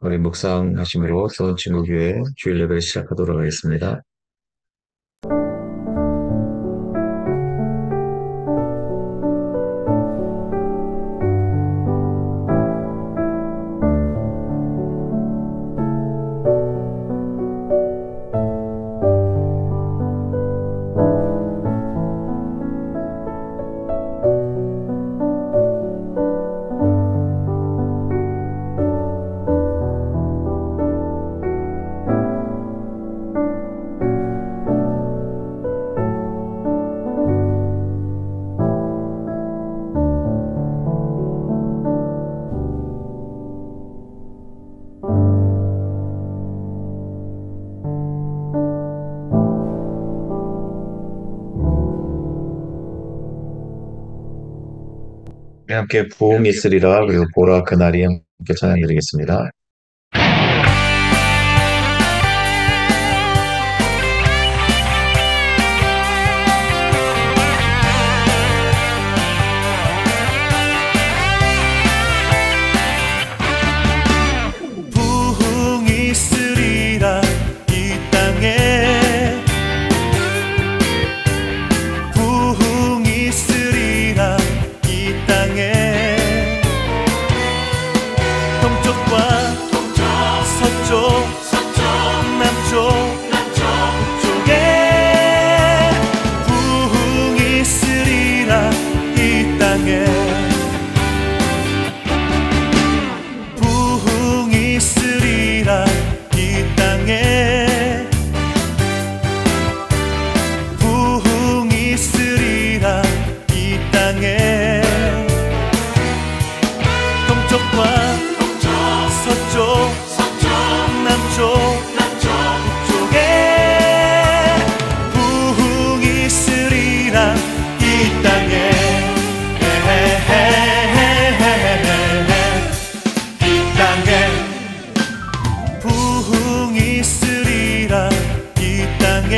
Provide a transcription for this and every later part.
우리 묵상하심으로 좋은 친구 교회 주일 예배를 시작하도록 하겠습니다. 함께 부흥이 있으리라 그리고 보라 그날이 함께 찬양드리겠습니다. 부흥이 있으리라 이 땅에 부흥이 있으리라 이 땅에 동쪽과 서쪽 남쪽 북쪽에 부흥이 있으리라 이 땅에 부흥이 있으리라 이 땅에 부흥이 있으리라 이 땅에 동쪽과 서쪽 남쪽 북쪽에 부흥이 있으리라 이 땅에 이 땅에 부흥이 있으리라 이 땅에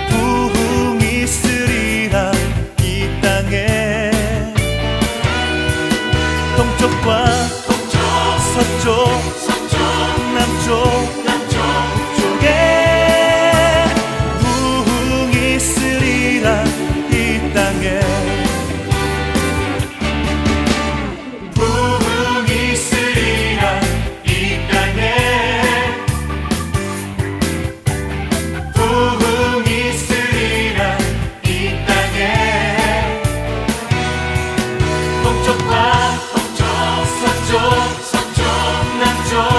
부흥이 있으리라 이 땅에 동쪽과 서쪽 남쪽 북쪽에 부흥이 있으리라 이 땅에 부흥이 있으리라 이 땅에 부흥이 있으리라 이 땅에 동쪽과 서쪽 남쪽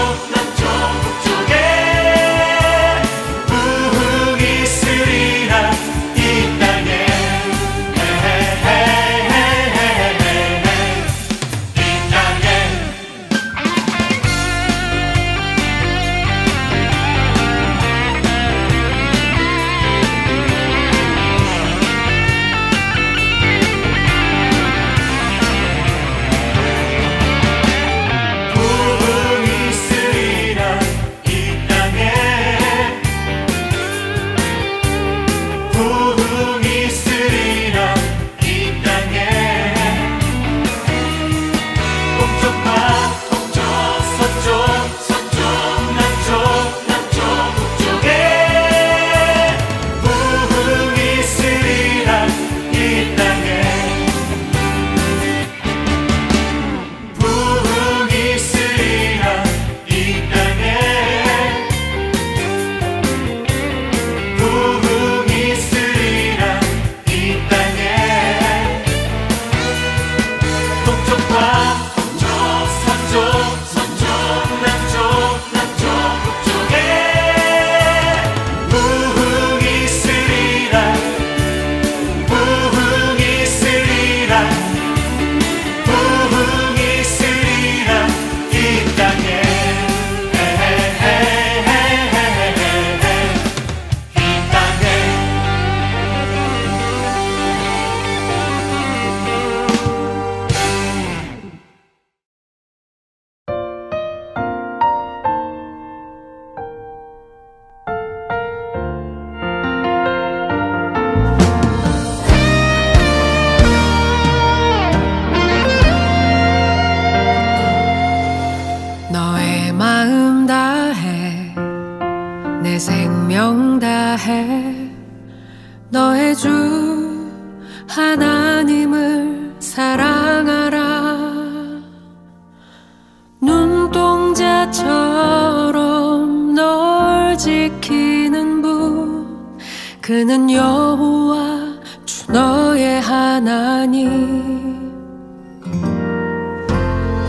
그는 여호와 주 너의 하나님.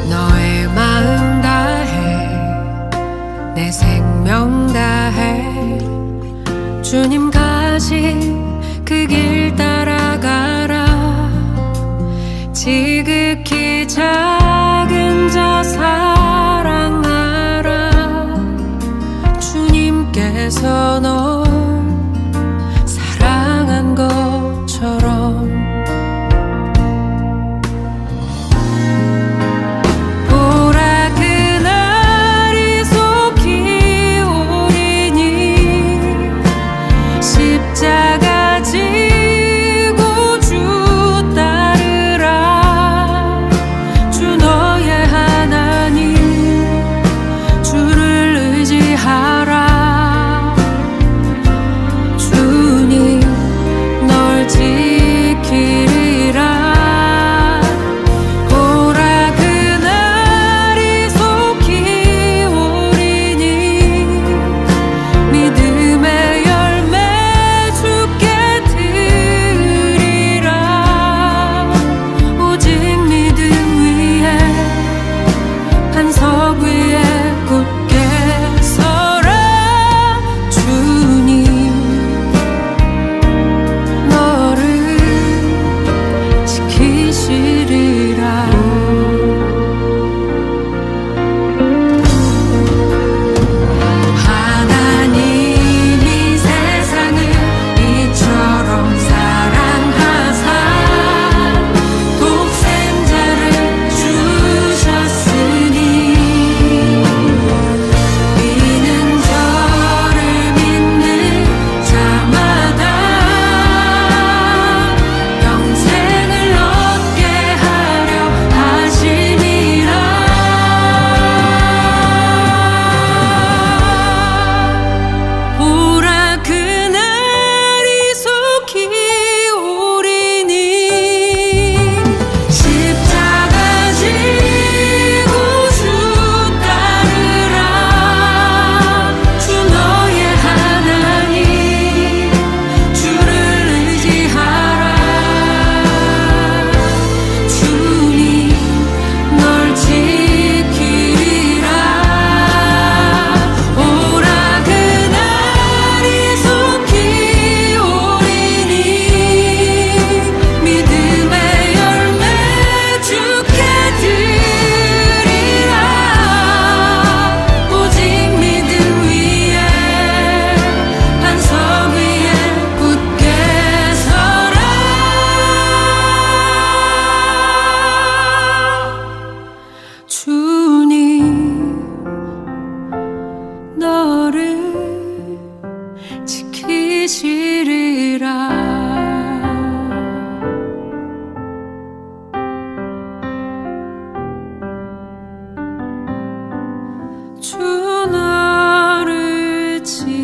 너의 마음 다해 내 생명 다해 주님 가신 그 길 따라가라. 지극히 작은 자 사랑하라. 주님께서 너 사랑한 것처럼. 보라 그날이 속히 오리니 십자가 지고 주 따르라. 주 너의 하나님 주를 의지하라. 주님 널 지키리라. 보라 그날이 속히 오리니 믿음의 열매 주께 드리라. 오직 믿음 위에 반석 위에 굳게 서라. 주님 너를 지키시리라. 하나님이 세상을 이처럼 사랑하사 독생자를 주셨으니 이는 저를 믿는 자마다 영생을 얻게 하려 하심이라. 보라 그날이 속히 오리니 십자가 지고 주 따르라. 주 너의 하나님 주를 의지하라. 주님 널 지키리라. 오라 그날이 속히 오리니 믿음의 열매 주께 드리라. 오직 믿음 위에 반석 위에 굳게 서라. 주님 너를 지키시리라. 주 너를 지키리.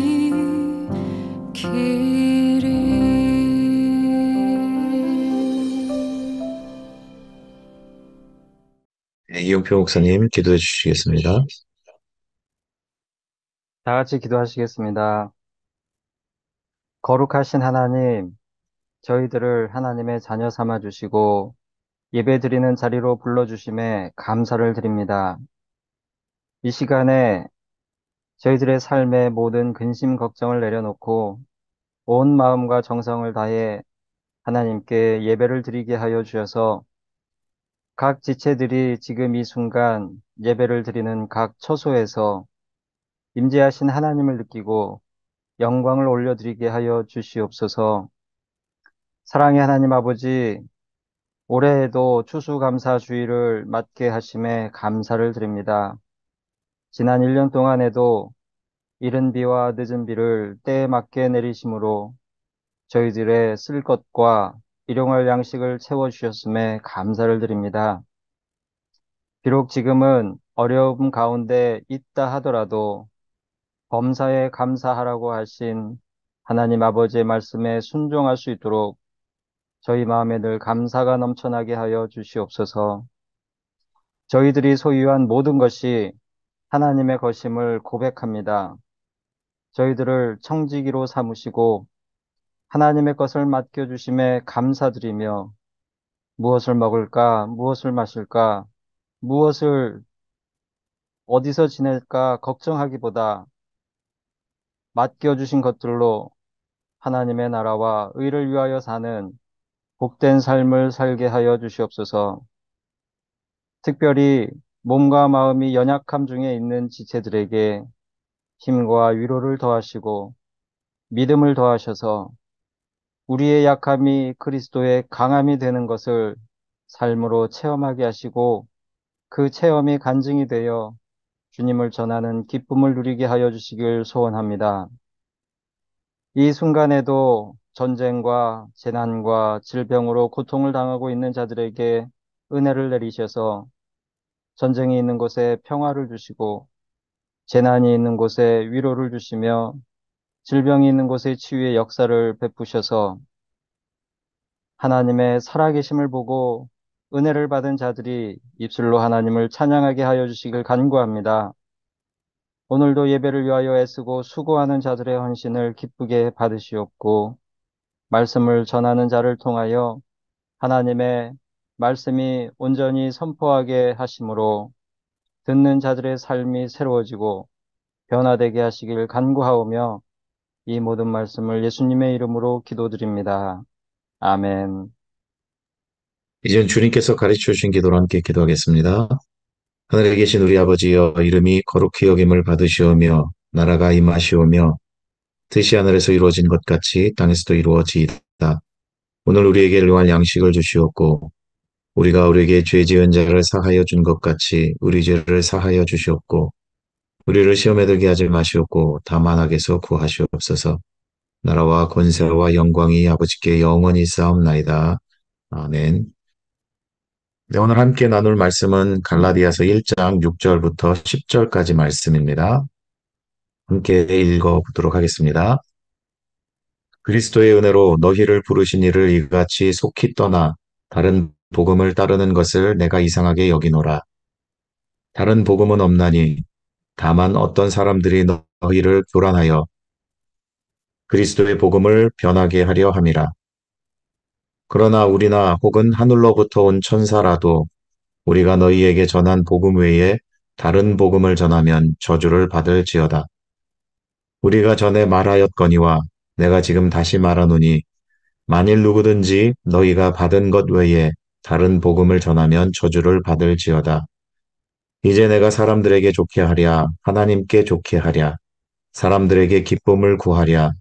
네, 이용표 목사님 기도해 주시겠습니다. 다 같이 기도하시겠습니다. 거룩하신 하나님, 저희들을 하나님의 자녀 삼아 주시고 예배드리는 자리로 불러주심에 감사를 드립니다. 이 시간에 저희들의 삶의 모든 근심 걱정을 내려놓고 온 마음과 정성을 다해 하나님께 예배를 드리게 하여 주셔서 각 지체들이 지금 이 순간 예배를 드리는 각 처소에서 임재하신 하나님을 느끼고 영광을 올려드리게 하여 주시옵소서. 사랑의 하나님 아버지, 올해에도 추수감사주의를 맞게 하심에 감사를 드립니다. 지난 1년 동안에도 이른 비와 늦은 비를 때에 맞게 내리심으로 저희들의 쓸 것과 일용할 양식을 채워주셨음에 감사를 드립니다. 비록 지금은 어려움 가운데 있다 하더라도 범사에 감사하라고 하신 하나님 아버지의 말씀에 순종할 수 있도록 저희 마음에 늘 감사가 넘쳐나게 하여 주시옵소서. 저희들이 소유한 모든 것이 하나님의 것임을 고백합니다. 저희들을 청지기로 삼으시고 하나님의 것을 맡겨주심에 감사드리며 무엇을 먹을까, 무엇을 마실까, 무엇을 어디서 지낼까 걱정하기보다 맡겨주신 것들로 하나님의 나라와 의를 위하여 사는 복된 삶을 살게 하여 주시옵소서. 특별히 몸과 마음이 연약함 중에 있는 지체들에게 힘과 위로를 더하시고 믿음을 더하셔서 우리의 약함이 그리스도의 강함이 되는 것을 삶으로 체험하게 하시고 그 체험이 간증이 되어 주님을 전하는 기쁨을 누리게 하여 주시길 소원합니다. 이 순간에도 전쟁과 재난과 질병으로 고통을 당하고 있는 자들에게 은혜를 내리셔서 전쟁이 있는 곳에 평화를 주시고 재난이 있는 곳에 위로를 주시며 질병이 있는 곳에 치유의 역사를 베푸셔서 하나님의 살아계심을 보고 은혜를 받은 자들이 입술로 하나님을 찬양하게 하여 주시길 간구합니다. 오늘도 예배를 위하여 애쓰고 수고하는 자들의 헌신을 기쁘게 받으시옵고 말씀을 전하는 자를 통하여 하나님의 말씀이 온전히 선포하게 하심으로 듣는 자들의 삶이 새로워지고 변화되게 하시길 간구하오며 이 모든 말씀을 예수님의 이름으로 기도드립니다. 아멘. 이젠 주님께서 가르쳐 주신 기도로 함께 기도하겠습니다. 하늘에 계신 우리 아버지여, 이름이 거룩히 여김을 받으시오며 나라가 임하시오며 뜻이 하늘에서 이루어진 것 같이 땅에서도 이루어지이다. 오늘 우리에게 일용할 양식을 주시옵고 우리가 우리에게 죄 지은 자를 사하여 준 것 같이 우리 죄를 사하여 주시옵고 우리를 시험에 들게 하지 마시옵고 다만 악에서 구하시옵소서. 나라와 권세와 영광이 아버지께 영원히 쌓옵나이다. 아멘. 네, 오늘 함께 나눌 말씀은 갈라디아서 1장 6절부터 10절까지 말씀입니다. 함께 읽어보도록 하겠습니다. 그리스도의 은혜로 너희를 부르신 이를 이같이 속히 떠나 다른 복음을 따르는 것을 내가 이상하게 여기노라. 다른 복음은 없나니 다만 어떤 사람들이 너희를 교란하여 그리스도의 복음을 변하게 하려 함이라. 그러나 우리나 혹은 하늘로부터 온 천사라도 우리가 너희에게 전한 복음 외에 다른 복음을 전하면 저주를 받을지어다. 우리가 전에 말하였거니와 내가 지금 다시 말하노니 만일 누구든지 너희가 받은 것 외에 다른 복음을 전하면 저주를 받을지어다. 이제 내가 사람들에게 좋게 하랴, 하나님께 좋게 하랴, 사람들에게 기쁨을 구하랴.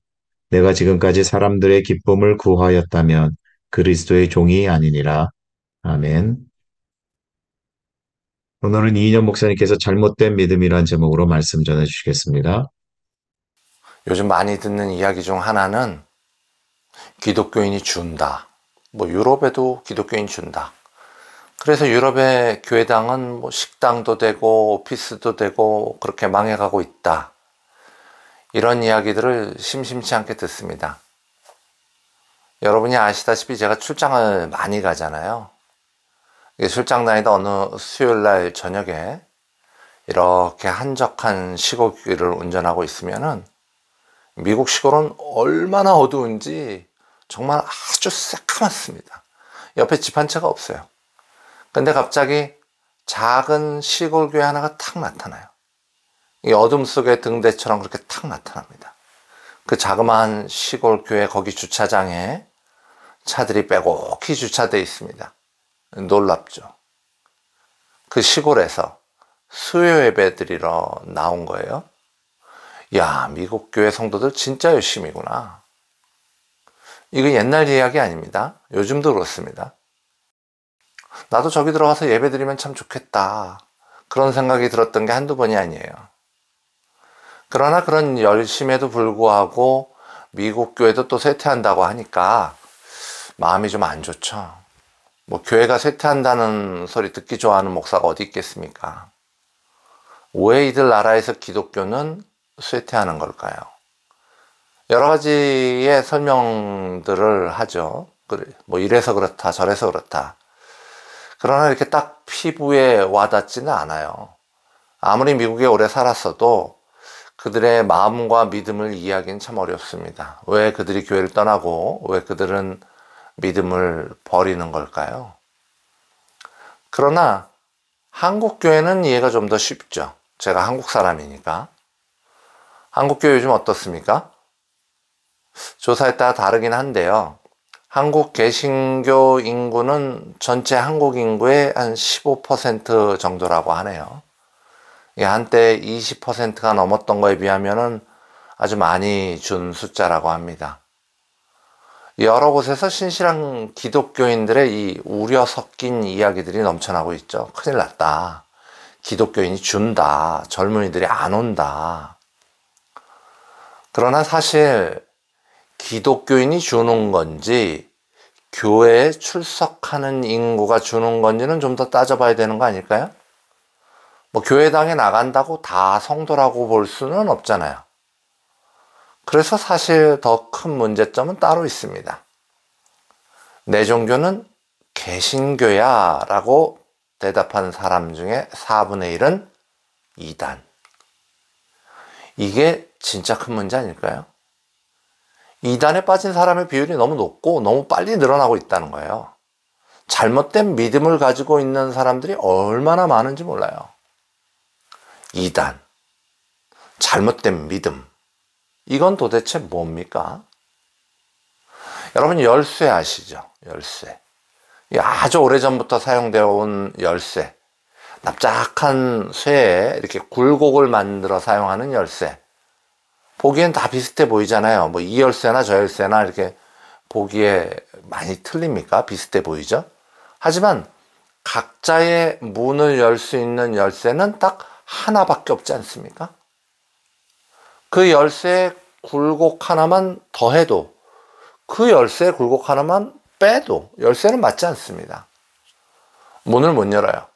내가 지금까지 사람들의 기쁨을 구하였다면 그리스도의 종이 아니니라. 아멘. 오늘은 이인영 목사님께서 잘못된 믿음이란 제목으로 말씀 전해 주시겠습니다. 요즘 많이 듣는 이야기 중 하나는 기독교인이 준다. 유럽에도 기독교인 준다. 그래서 유럽의 교회당은 식당도 되고 오피스도 되고 그렇게 망해가고 있다. 이런 이야기들을 심심치 않게 듣습니다. 여러분이 아시다시피 제가 출장을 많이 가잖아요. 출장 다니다 어느 수요일날 저녁에 이렇게 한적한 시골길을 운전하고 있으면은 미국 시골은 얼마나 어두운지 정말 아주 새카맣습니다. 옆에 집 한 채가 없어요. 근데 갑자기 작은 시골 교회 하나가 탁 나타나요. 이 어둠 속의 등대처럼 그렇게 탁 나타납니다. 그 자그마한 시골 교회 거기 주차장에 차들이 빼곡히 주차되어 있습니다. 놀랍죠. 그 시골에서 수요 예배 드리러 나온 거예요. 야, 미국 교회 성도들 진짜 열심이구나. 이거 옛날 이야기 아닙니다. 요즘도 그렇습니다. 나도 저기 들어가서 예배 드리면 참 좋겠다. 그런 생각이 들었던 게 한두 번이 아니에요. 그러나 그런 열심에도 불구하고 미국 교회도 또 쇠퇴한다고 하니까 마음이 좀 안 좋죠. 교회가 쇠퇴한다는 소리 듣기 좋아하는 목사가 어디 있겠습니까? 왜 이들 나라에서 기독교는 쇠퇴하는 걸까요? 여러 가지의 설명들을 하죠. 이래서 그렇다, 저래서 그렇다. 그러나 이렇게 딱 피부에 와닿지는 않아요. 아무리 미국에 오래 살았어도 그들의 마음과 믿음을 이해하기는 참 어렵습니다. 왜 그들이 교회를 떠나고 왜 그들은 믿음을 버리는 걸까요? 그러나 한국 교회는 이해가 좀 더 쉽죠. 제가 한국 사람이니까. 한국 교회 요즘 어떻습니까? 조사에 따라 다르긴 한데요. 한국 개신교 인구는 전체 한국 인구의 한 15% 정도라고 하네요. 이게 한때 20%가 넘었던 거에 비하면은 아주 많이 준 숫자라고 합니다. 여러 곳에서 신실한 기독교인들의 이 우려 섞인 이야기들이 넘쳐나고 있죠. 큰일 났다. 기독교인이 준다. 젊은이들이 안 온다. 그러나 사실 기독교인이 주는 건지 교회에 출석하는 인구가 주는 건지는 좀 더 따져봐야 되는 거 아닐까요? 뭐 교회당에 나간다고 다 성도라고 볼 수는 없잖아요. 그래서 사실 더 큰 문제점은 따로 있습니다. 내 종교는 개신교야 라고 대답한 사람 중에 4분의 1은 이단. 이게 진짜 큰 문제 아닐까요? 이단에 빠진 사람의 비율이 너무 높고 너무 빨리 늘어나고 있다는 거예요. 잘못된 믿음을 가지고 있는 사람들이 얼마나 많은지 몰라요. 이단, 잘못된 믿음, 이건 도대체 뭡니까? 여러분 열쇠 아시죠? 열쇠. 아주 오래전부터 사용되어 온 열쇠. 납작한 쇠에 이렇게 굴곡을 만들어 사용하는 열쇠. 보기엔 다 비슷해 보이잖아요. 뭐 이 열쇠나 저 열쇠나 이렇게 보기에 많이 틀립니까? 비슷해 보이죠? 하지만 각자의 문을 열 수 있는 열쇠는 딱 하나밖에 없지 않습니까? 그 열쇠에 굴곡 하나만 더해도, 그 열쇠에 굴곡 하나만 빼도 열쇠는 맞지 않습니다. 문을 못 열어요.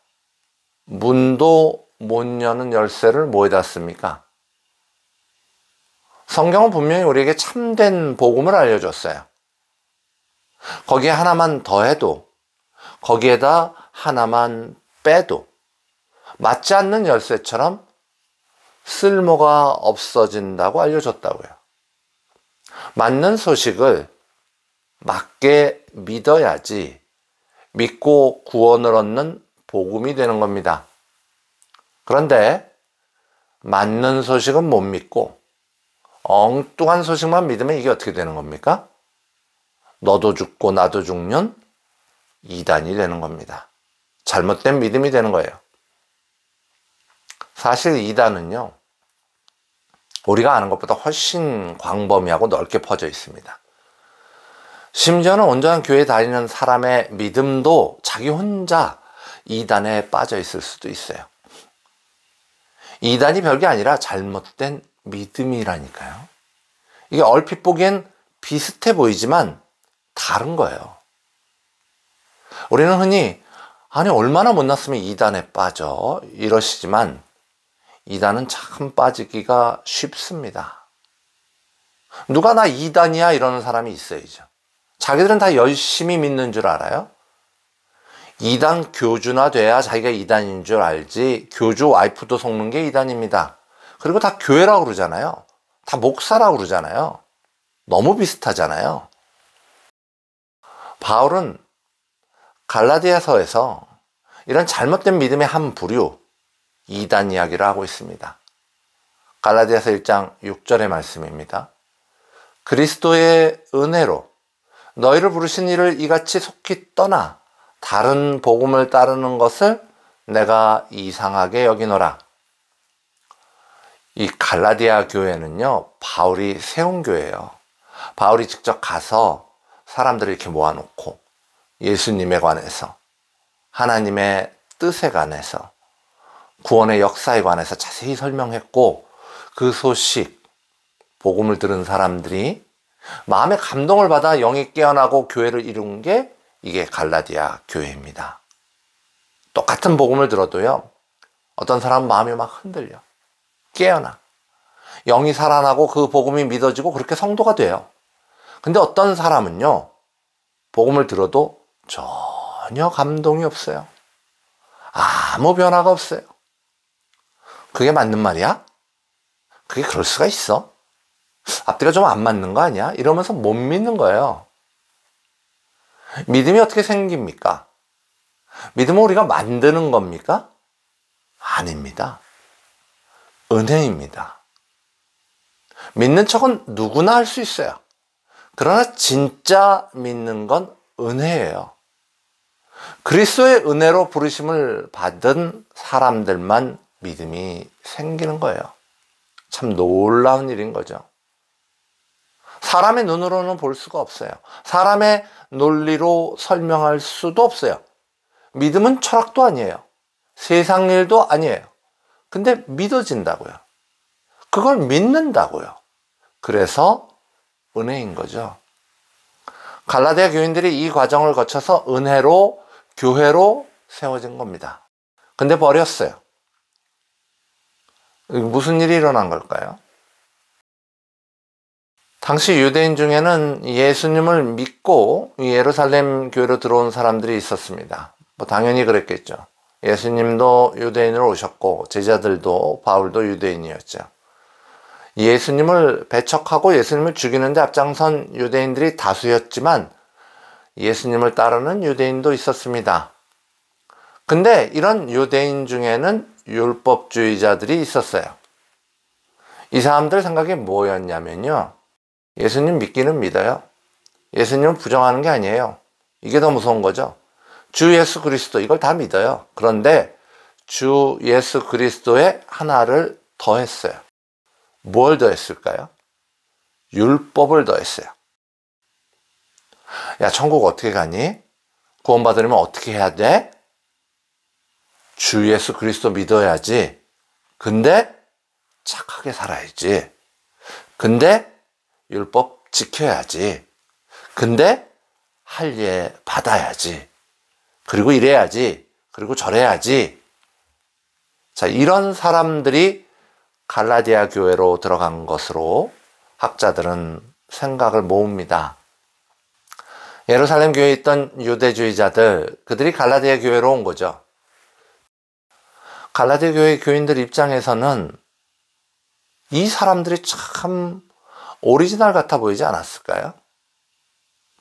문도 못 여는 열쇠를 뭐에다 씁니까? 성경은 분명히 우리에게 참된 복음을 알려줬어요. 거기에 하나만 더해도, 거기에다 하나만 빼도 맞지 않는 열쇠처럼 쓸모가 없어진다고 알려줬다고요. 맞는 소식을 맞게 믿어야지 믿고 구원을 얻는 복음이 되는 겁니다. 그런데 맞는 소식은 못 믿고 엉뚱한 소식만 믿으면 이게 어떻게 되는 겁니까? 너도 죽고 나도 죽는 이단이 되는 겁니다. 잘못된 믿음이 되는 거예요. 사실 이단은요, 우리가 아는 것보다 훨씬 광범위하고 넓게 퍼져 있습니다. 심지어는 온전한 교회 다니는 사람의 믿음도 자기 혼자 이단에 빠져 있을 수도 있어요. 이단이 별게 아니라 잘못된 믿음이라니까요. 이게 얼핏 보기엔 비슷해 보이지만 다른 거예요. 우리는 흔히 아니 얼마나 못났으면 이단에 빠져 이러시지만 이단은 참 빠지기가 쉽습니다. 누가 나 이단이야 이러는 사람이 있어야죠. 자기들은 다 열심히 믿는 줄 알아요. 이단 교주나 돼야 자기가 이단인 줄 알지 교주 와이프도 속는 게 이단입니다. 그리고 다 교회라고 그러잖아요. 다 목사라고 그러잖아요. 너무 비슷하잖아요. 바울은 갈라디아서에서 이런 잘못된 믿음의 한 부류, 이단 이야기를 하고 있습니다. 갈라디아서 1장 6절의 말씀입니다. 그리스도의 은혜로 너희를 부르신 이를 이같이 속히 떠나 다른 복음을 따르는 것을 내가 이상하게 여기노라. 이 갈라디아 교회는요, 바울이 세운 교회예요. 바울이 직접 가서 사람들을 이렇게 모아놓고 예수님에 관해서, 하나님의 뜻에 관해서, 구원의 역사에 관해서 자세히 설명했고, 그 소식, 복음을 들은 사람들이 마음의 감동을 받아 영이 깨어나고 교회를 이룬 게 이게 갈라디아 교회입니다. 똑같은 복음을 들어도요, 어떤 사람은 마음이 막 흔들려. 깨어나. 영이 살아나고 그 복음이 믿어지고 그렇게 성도가 돼요. 근데 어떤 사람은요, 복음을 들어도 전혀 감동이 없어요. 아무 변화가 없어요. 그게 맞는 말이야? 그게 그럴 수가 있어? 앞뒤가 좀 안 맞는 거 아니야? 이러면서 못 믿는 거예요. 믿음이 어떻게 생깁니까? 믿음은 우리가 만드는 겁니까? 아닙니다. 은혜입니다. 믿는 척은 누구나 할 수 있어요. 그러나 진짜 믿는 건 은혜예요. 그리스도의 은혜로 부르심을 받은 사람들만 믿음이 생기는 거예요. 참 놀라운 일인 거죠. 사람의 눈으로는 볼 수가 없어요. 사람의 논리로 설명할 수도 없어요. 믿음은 철학도 아니에요. 세상 일도 아니에요. 근데 믿어진다고요. 그걸 믿는다고요. 그래서 은혜인 거죠. 갈라디아 교인들이 이 과정을 거쳐서 은혜로, 교회로 세워진 겁니다. 근데 버렸어요. 무슨 일이 일어난 걸까요? 당시 유대인 중에는 예수님을 믿고 예루살렘 교회로 들어온 사람들이 있었습니다. 뭐 당연히 그랬겠죠. 예수님도 유대인으로 오셨고 제자들도 바울도 유대인이었죠. 예수님을 배척하고 예수님을 죽이는데 앞장선 유대인들이 다수였지만 예수님을 따르는 유대인도 있었습니다. 근데 이런 유대인 중에는 율법주의자들이 있었어요. 이 사람들 생각이 뭐였냐면요. 예수님 믿기는 믿어요. 예수님을 부정하는 게 아니에요. 이게 더 무서운 거죠. 주 예수 그리스도 이걸 다 믿어요. 그런데 주 예수 그리스도의 하나를 더했어요. 뭘 더했을까요? 율법을 더했어요. 야, 천국 어떻게 가니? 구원받으려면 어떻게 해야 돼? 주 예수 그리스도 믿어야지. 근데 착하게 살아야지. 근데 율법 지켜야지. 근데 할례 받아야지. 그리고 이래야지. 그리고 저래야지. 자, 이런 사람들이 갈라디아 교회로 들어간 것으로 학자들은 생각을 모읍니다. 예루살렘 교회에 있던 유대주의자들, 그들이 갈라디아 교회로 온 거죠. 갈라디아 교회 교인들 입장에서는 이 사람들이 참 오리지널 같아 보이지 않았을까요?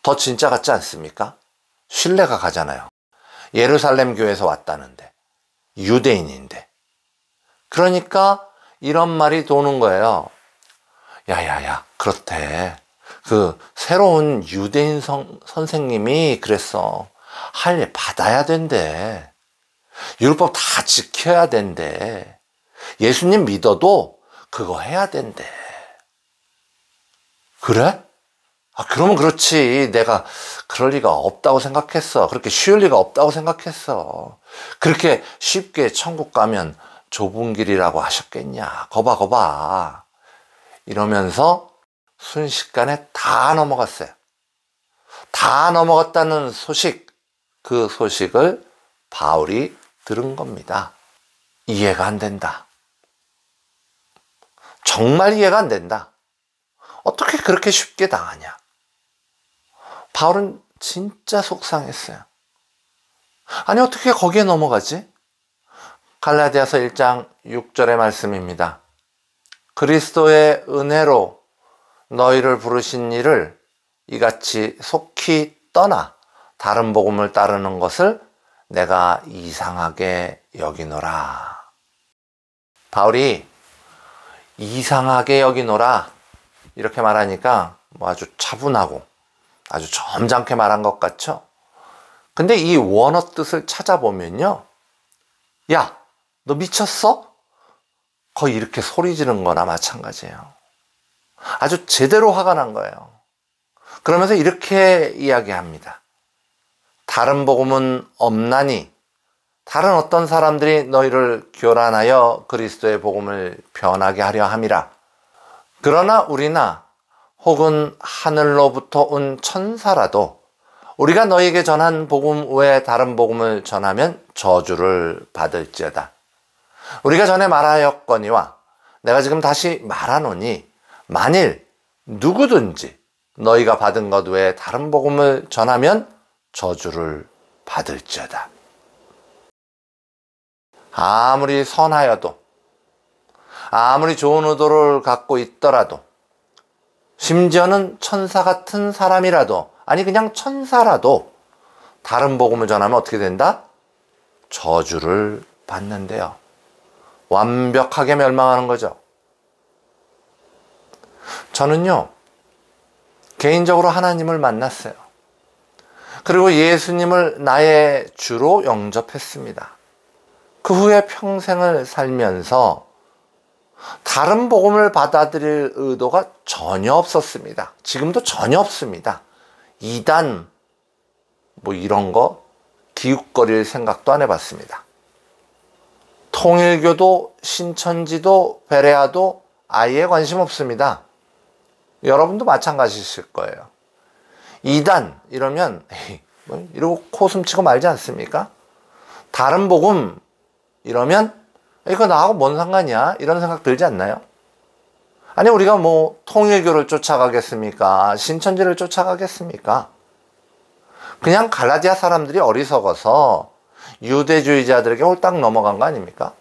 더 진짜 같지 않습니까? 신뢰가 가잖아요. 예루살렘 교회에서 왔다는데, 유대인인데. 그러니까 이런 말이 도는 거예요. 야야야, 그렇대. 그 새로운 유대인 선생님이 그랬어. 할례 받아야 된대. 율법 다 지켜야 된대. 예수님 믿어도 그거 해야 된대. 그래? 아, 그러면 그렇지. 내가 그럴 리가 없다고 생각했어. 그렇게 쉬울 리가 없다고 생각했어. 그렇게 쉽게 천국 가면 좁은 길이라고 하셨겠냐. 거봐. 이러면서 순식간에 다 넘어갔어요. 다 넘어갔다는 소식, 그 소식을 바울이 들은 겁니다. 이해가 안 된다. 정말 이해가 안 된다. 어떻게 그렇게 쉽게 당하냐. 바울은 진짜 속상했어요. 아니, 어떻게 거기에 넘어가지? 갈라디아서 1장 6절의 말씀입니다. 그리스도의 은혜로 너희를 부르신 이를 이같이 속히 떠나 다른 복음을 따르는 것을 내가 이상하게 여기노라. 바울이 이상하게 여기노라 이렇게 말하니까 뭐 아주 차분하고 아주 점잖게 말한 것 같죠? 근데 이 원어 뜻을 찾아보면요. 야, 너 미쳤어? 거의 이렇게 소리 지른 거나 마찬가지예요. 아주 제대로 화가 난 거예요. 그러면서 이렇게 이야기합니다. 다른 복음은 없나니 다른 어떤 사람들이 너희를 교란하여 그리스도의 복음을 변하게 하려 함이라. 그러나 우리나 혹은 하늘로부터 온 천사라도 우리가 너희에게 전한 복음 외에 다른 복음을 전하면 저주를 받을지어다. 우리가 전에 말하였거니와 내가 지금 다시 말하노니 만일 누구든지 너희가 받은 것 외에 다른 복음을 전하면 저주를 받을지어다. 아무리 선하여도 아무리 좋은 의도를 갖고 있더라도, 심지어는 천사 같은 사람이라도, 아니 그냥 천사라도 다른 복음을 전하면 어떻게 된다? 저주를 받는데요. 완벽하게 멸망하는 거죠. 저는요, 개인적으로 하나님을 만났어요. 그리고 예수님을 나의 주로 영접했습니다. 그 후에 평생을 살면서 다른 복음을 받아들일 의도가 전혀 없었습니다. 지금도 전혀 없습니다. 이단 뭐 이런 거 기웃거릴 생각도 안 해봤습니다. 통일교도 신천지도 베레아도 아예 관심 없습니다. 여러분도 마찬가지실 거예요. 이단 이러면 에이, 뭐 이러고 코숨치고 말지 않습니까? 다른 복음 이러면 이거 나하고 뭔 상관이야? 이런 생각 들지 않나요? 아니 우리가 뭐 통일교를 쫓아가겠습니까? 신천지를 쫓아가겠습니까? 그냥 갈라디아 사람들이 어리석어서 유대주의자들에게 홀딱 넘어간 거 아닙니까?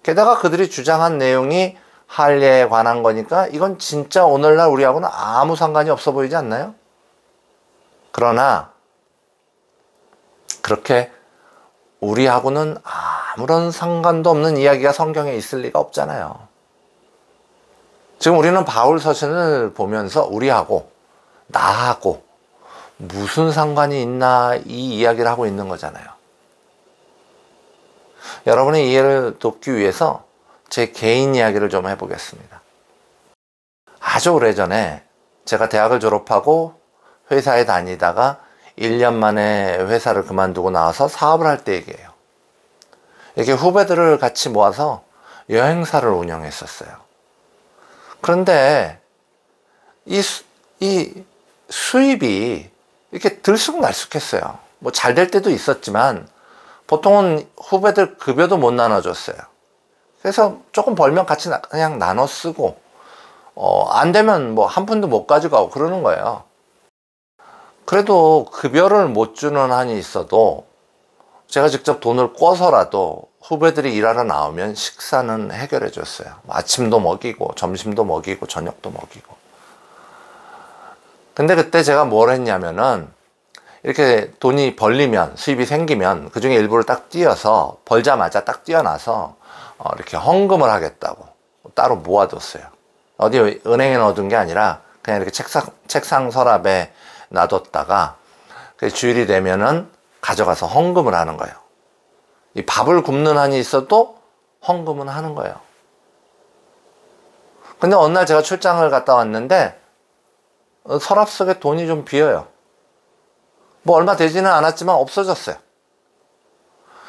게다가 그들이 주장한 내용이 할례에 관한 거니까 이건 진짜 오늘날 우리하고는 아무 상관이 없어 보이지 않나요? 그러나 그렇게 우리하고는 아무런 상관도 없는 이야기가 성경에 있을 리가 없잖아요. 지금 우리는 바울 서신을 보면서 우리하고 나하고 무슨 상관이 있나 이 이야기를 하고 있는 거잖아요. 여러분의 이해를 돕기 위해서 제 개인 이야기를 좀 해보겠습니다. 아주 오래전에 제가 대학을 졸업하고 회사에 다니다가 1년 만에 회사를 그만두고 나와서 사업을 할 때 얘기예요. 이렇게 후배들을 같이 모아서 여행사를 운영했었어요. 그런데 이 수입이 이렇게 들쑥날쑥했어요. 뭐 잘 될 때도 있었지만 보통은 후배들 급여도 못 나눠줬어요. 그래서 조금 벌면 같이 그냥 나눠 쓰고 안 되면 뭐 한 푼도 못 가져가고 그러는 거예요. 그래도 급여를 못 주는 한이 있어도 제가 직접 돈을 꿔서라도 후배들이 일하러 나오면 식사는 해결해 줬어요. 아침도 먹이고 점심도 먹이고 저녁도 먹이고. 근데 그때 제가 뭘 했냐면은 이렇게 돈이 벌리면 수입이 생기면 그중에 일부를 딱 띄어서 벌자마자 딱 띄어놔서 이렇게 헌금을 하겠다고 따로 모아뒀어요. 어디 은행에 넣어둔 게 아니라 그냥 이렇게 책상 서랍에 놔뒀다가 주일이 되면은 가져가서 헌금을 하는 거예요. 이 밥을 굶는 한이 있어도 헌금은 하는 거예요. 근데 어느 날 제가 출장을 갔다 왔는데 서랍 속에 돈이 좀 비어요. 뭐 얼마 되지는 않았지만 없어졌어요.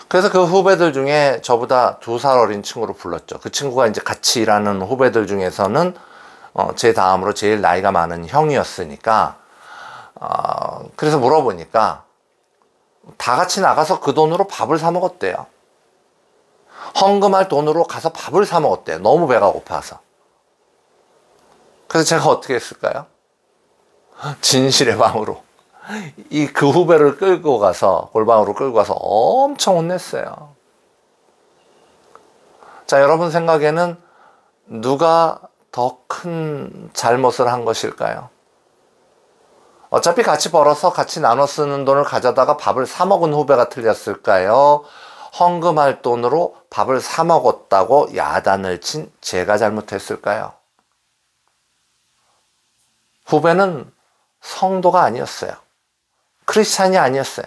그래서 그 후배들 중에 저보다 2살 어린 친구를 불렀죠. 그 친구가 이제 같이 일하는 후배들 중에서는 제 다음으로 제일 나이가 많은 형이었으니까 그래서 물어보니까 다 같이 나가서 그 돈으로 밥을 사 먹었대요. 헌금할 돈으로 가서 밥을 사 먹었대요. 너무 배가 고파서. 그래서 제가 어떻게 했을까요? 진실의 방으로 그 후배를 끌고 가서 골방으로 끌고 가서 엄청 혼냈어요. 자, 여러분 생각에는 누가 더 큰 잘못을 한 것일까요? 어차피 같이 벌어서 같이 나눠 쓰는 돈을 가져다가 밥을 사 먹은 후배가 틀렸을까요? 헌금할 돈으로 밥을 사 먹었다고 야단을 친 제가 잘못했을까요? 후배는 성도가 아니었어요. 크리스찬이 아니었어요.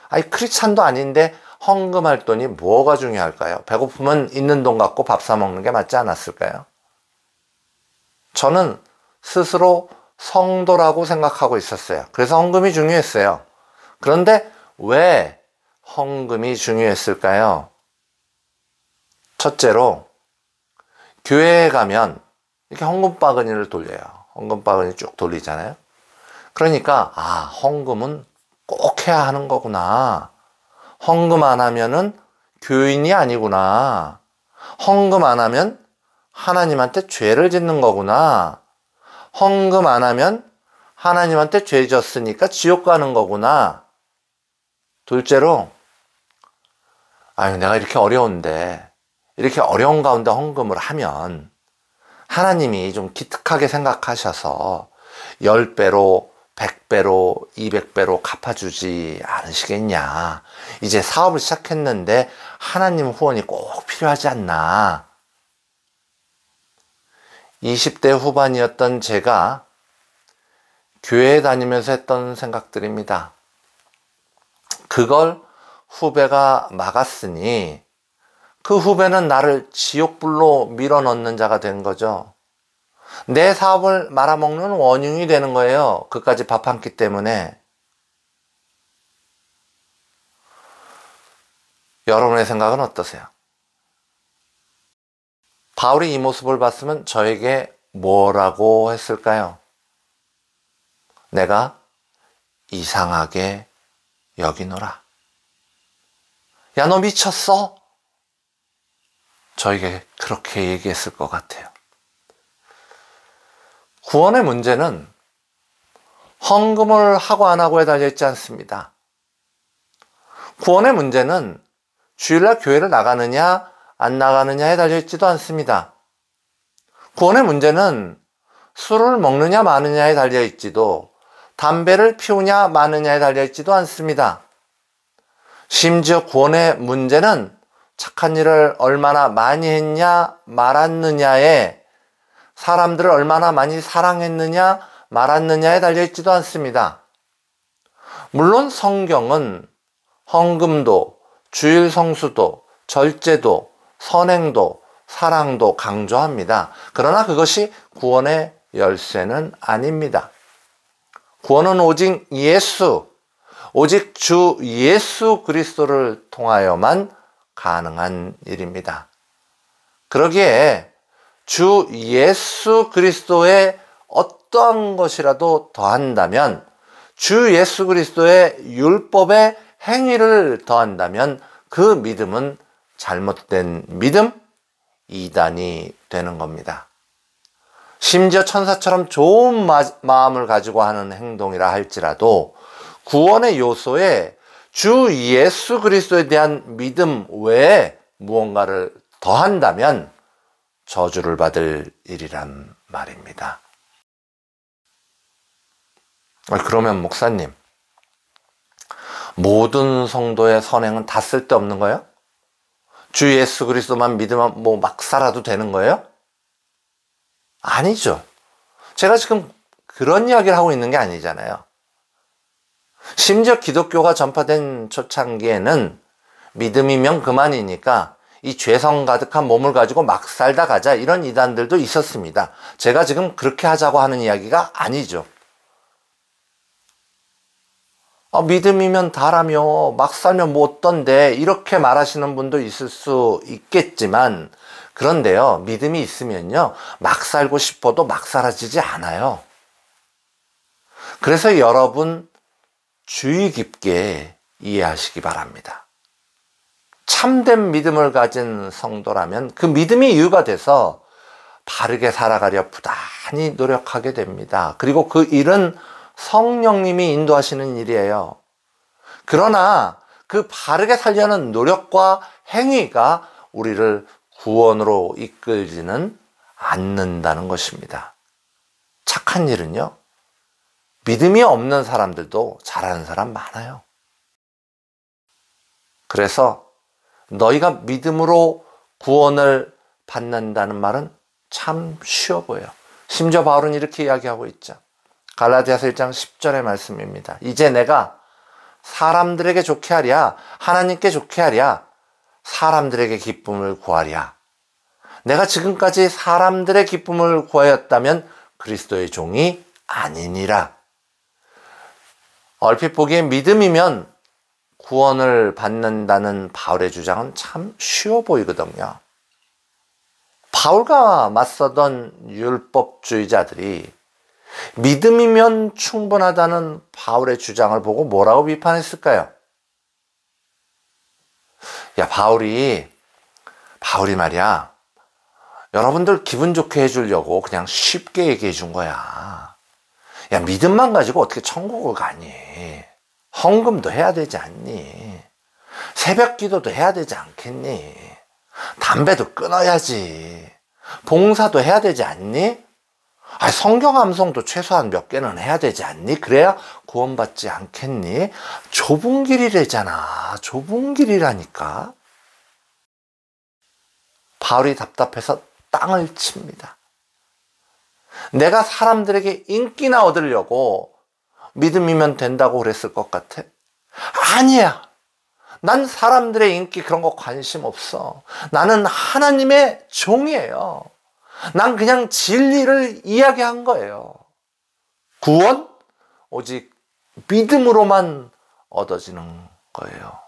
아니 크리스찬도 아닌데 헌금할 돈이 뭐가 중요할까요? 배고프면 있는 돈 갖고 밥 사 먹는 게 맞지 않았을까요? 저는 스스로 성도라고 생각하고 있었어요. 그래서 헌금이 중요했어요. 그런데 왜 헌금이 중요했을까요? 첫째로 교회에 가면 이렇게 헌금 바구니를 돌려요. 헌금 바구니 쭉 돌리잖아요. 그러니까 헌금은 꼭 해야 하는 거구나. 헌금 안 하면은 교인이 아니구나. 헌금 안 하면 하나님한테 죄를 짓는 거구나. 헌금 안 하면 하나님한테 죄 졌으니까 지옥 가는 거구나. 둘째로 내가 이렇게 어려운데 이렇게 어려운 가운데 헌금을 하면 하나님이 좀 기특하게 생각하셔서 10배로, 100배로, 200배로 갚아주지 않으시겠냐. 이제 사업을 시작했는데 하나님 후원이 꼭 필요하지 않나. 20대 후반이었던 제가 교회에 다니면서 했던 생각들입니다. 그걸 후배가 막았으니 그 후배는 나를 지옥불로 밀어넣는 자가 된 거죠. 내 사업을 말아먹는 원흉이 되는 거예요. 그까지 밥 한 끼 때문에. 여러분의 생각은 어떠세요? 바울이 이 모습을 봤으면 저에게 뭐라고 했을까요? 내가 이상하게 여기노라. 야, 너 미쳤어? 저에게 그렇게 얘기했을 것 같아요. 구원의 문제는 헌금을 하고 안 하고에 달려있지 않습니다. 구원의 문제는 주일날 교회를 나가느냐 안 나가느냐에 달려있지도 않습니다. 구원의 문제는 술을 먹느냐 마느냐에 달려있지도 담배를 피우냐 마느냐에 달려있지도 않습니다. 심지어 구원의 문제는 착한 일을 얼마나 많이 했냐 말았느냐에, 사람들을 얼마나 많이 사랑했느냐 말았느냐에 달려있지도 않습니다. 물론 성경은 헌금도, 주일 성수도, 절제도, 선행도, 사랑도 강조합니다. 그러나 그것이 구원의 열쇠는 아닙니다. 구원은 오직 오직 주 예수 그리스도를 통하여만 가능한 일입니다. 그러기에 주 예수 그리스도의 어떠한 것이라도 더한다면, 주 예수 그리스도의 율법의 행위를 더한다면 그 믿음은 잘못된 믿음, 이단이 되는 겁니다. 심지어 천사처럼 좋은 마음을 가지고 하는 행동이라 할지라도 구원의 요소에 주 예수 그리스도에 대한 믿음 외에 무언가를 더한다면 저주를 받을 일이란 말입니다. 그러면 목사님, 모든 성도의 선행은 다 쓸데없는 거예요? 주 예수 그리스도만 믿으면 막 살아도 되는 거예요? 아니죠. 제가 지금 그런 이야기를 하고 있는 게 아니잖아요. 심지어 기독교가 전파된 초창기에는 믿음이면 그만이니까 이 죄성 가득한 몸을 가지고 막 살다 가자, 이런 이단들도 있었습니다. 제가 지금 그렇게 하자고 하는 이야기가 아니죠. 믿음이면 다라며 막 살면 뭐 어떤데, 이렇게 말하시는 분도 있을 수 있겠지만, 그런데요, 믿음이 있으면요 막 살고 싶어도 막 사라지지 않아요. 그래서 여러분 주의 깊게 이해하시기 바랍니다. 참된 믿음을 가진 성도라면 그 믿음이 이유가 돼서 바르게 살아가려 부단히 노력하게 됩니다. 그리고 그 일은 성령님이 인도하시는 일이에요. 그러나 그 바르게 살려는 노력과 행위가 우리를 구원으로 이끌지는 않는다는 것입니다. 착한 일은요, 믿음이 없는 사람들도 잘하는 사람 많아요. 그래서 너희가 믿음으로 구원을 받는다는 말은 참 쉬워 보여요. 심지어 바울은 이렇게 이야기하고 있죠. 갈라디아서 1장 10절의 말씀입니다. 이제 내가 사람들에게 좋게 하랴, 하나님께 좋게 하랴, 사람들에게 기쁨을 구하랴. 내가 지금까지 사람들의 기쁨을 구하였다면 그리스도의 종이 아니니라. 얼핏 보기에 믿음이면 구원을 받는다는 바울의 주장은 참 쉬워 보이거든요. 바울과 맞서던 율법주의자들이 믿음이면 충분하다는 바울의 주장을 보고 뭐라고 비판했을까요? 야, 바울이 말이야, 여러분들 기분 좋게 해주려고 그냥 쉽게 얘기해 준 거야. 야, 믿음만 가지고 어떻게 천국을 가니? 헌금도 해야 되지 않니? 새벽 기도도 해야 되지 않겠니? 담배도 끊어야지. 봉사도 해야 되지 않니? 성경 암송도 최소한 몇 개는 해야 되지 않니? 그래야 구원받지 않겠니? 좁은 길이래잖아. 좁은 길이라니까. 바울이 답답해서 땅을 칩니다. 내가 사람들에게 인기나 얻으려고 믿음이면 된다고 그랬을 것 같아? 아니야. 난 사람들의 인기 그런 거 관심 없어. 나는 하나님의 종이에요. 난 그냥 진리를 이야기한 거예요. 구원? 오직 믿음으로만 얻어지는 거예요.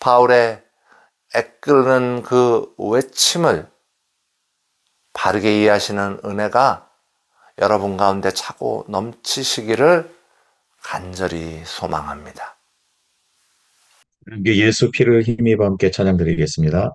바울의 애끓는 그 외침을 바르게 이해하시는 은혜가 여러분 가운데 차고 넘치시기를 간절히 소망합니다. 예수 피를 힘입어 함께 찬양드리겠습니다.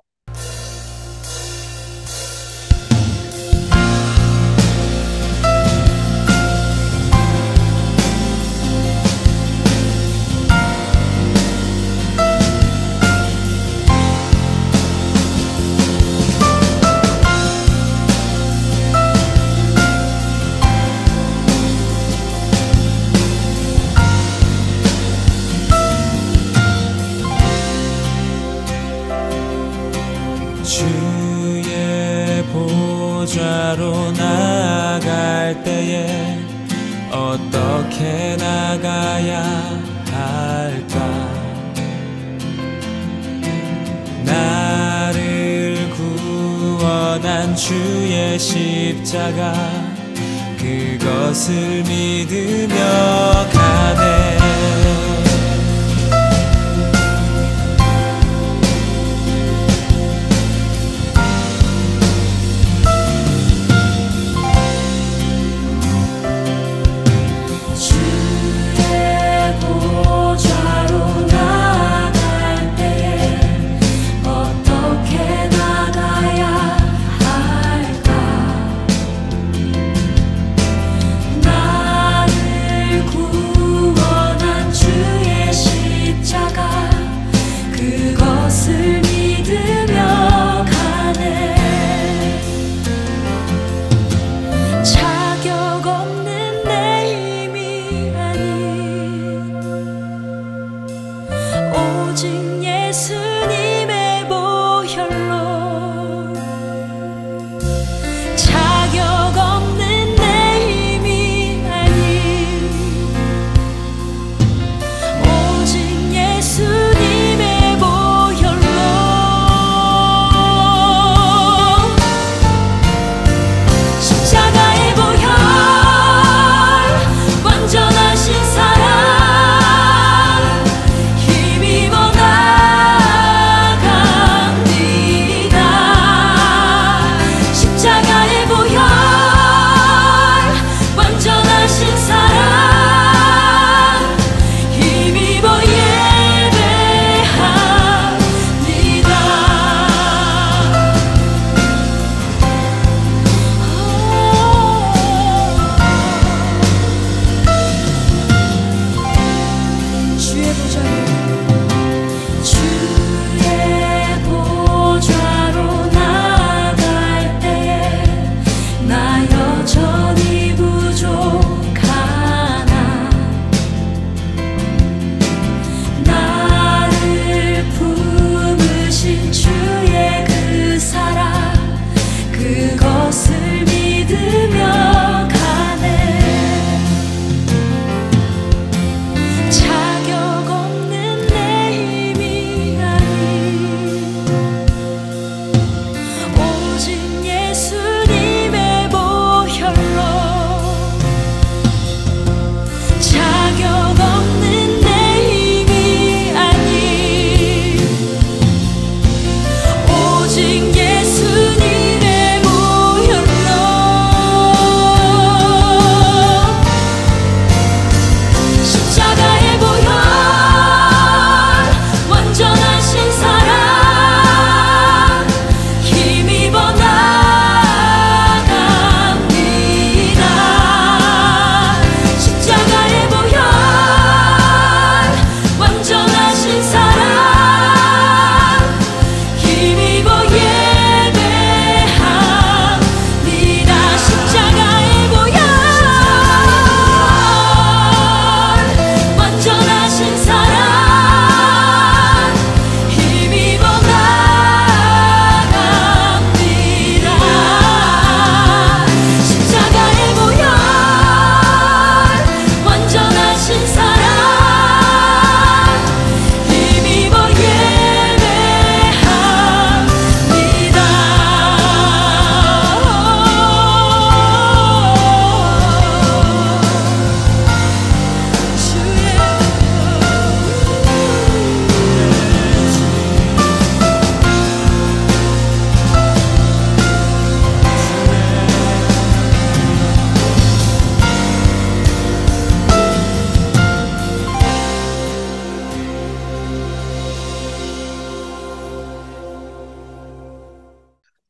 주의 보좌로 나아갈 때에 어떻게 나가야 할까? 나를 구원한 주의 십자가 그것을 믿으며 가네. 나를 구원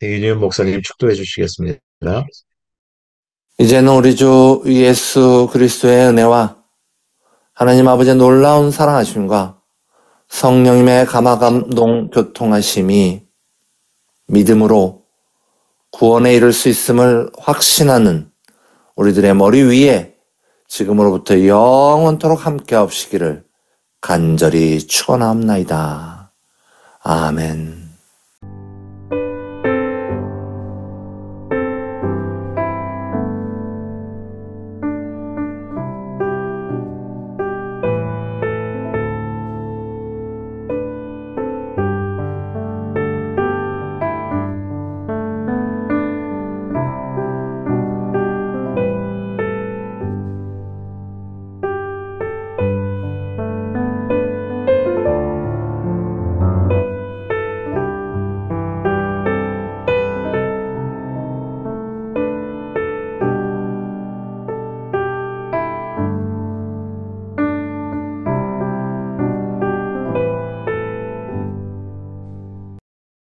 이윤 목사님 축도해 주시겠습니다. 이제는 우리 주 예수 그리스도의 은혜와 하나님 아버지의 놀라운 사랑하심과 성령님의 감화감동 교통하심이 믿음으로 구원에 이를 수 있음을 확신하는 우리들의 머리 위에 지금으로부터 영원토록 함께 하옵시기를 간절히 축원하옵나이다. 아멘.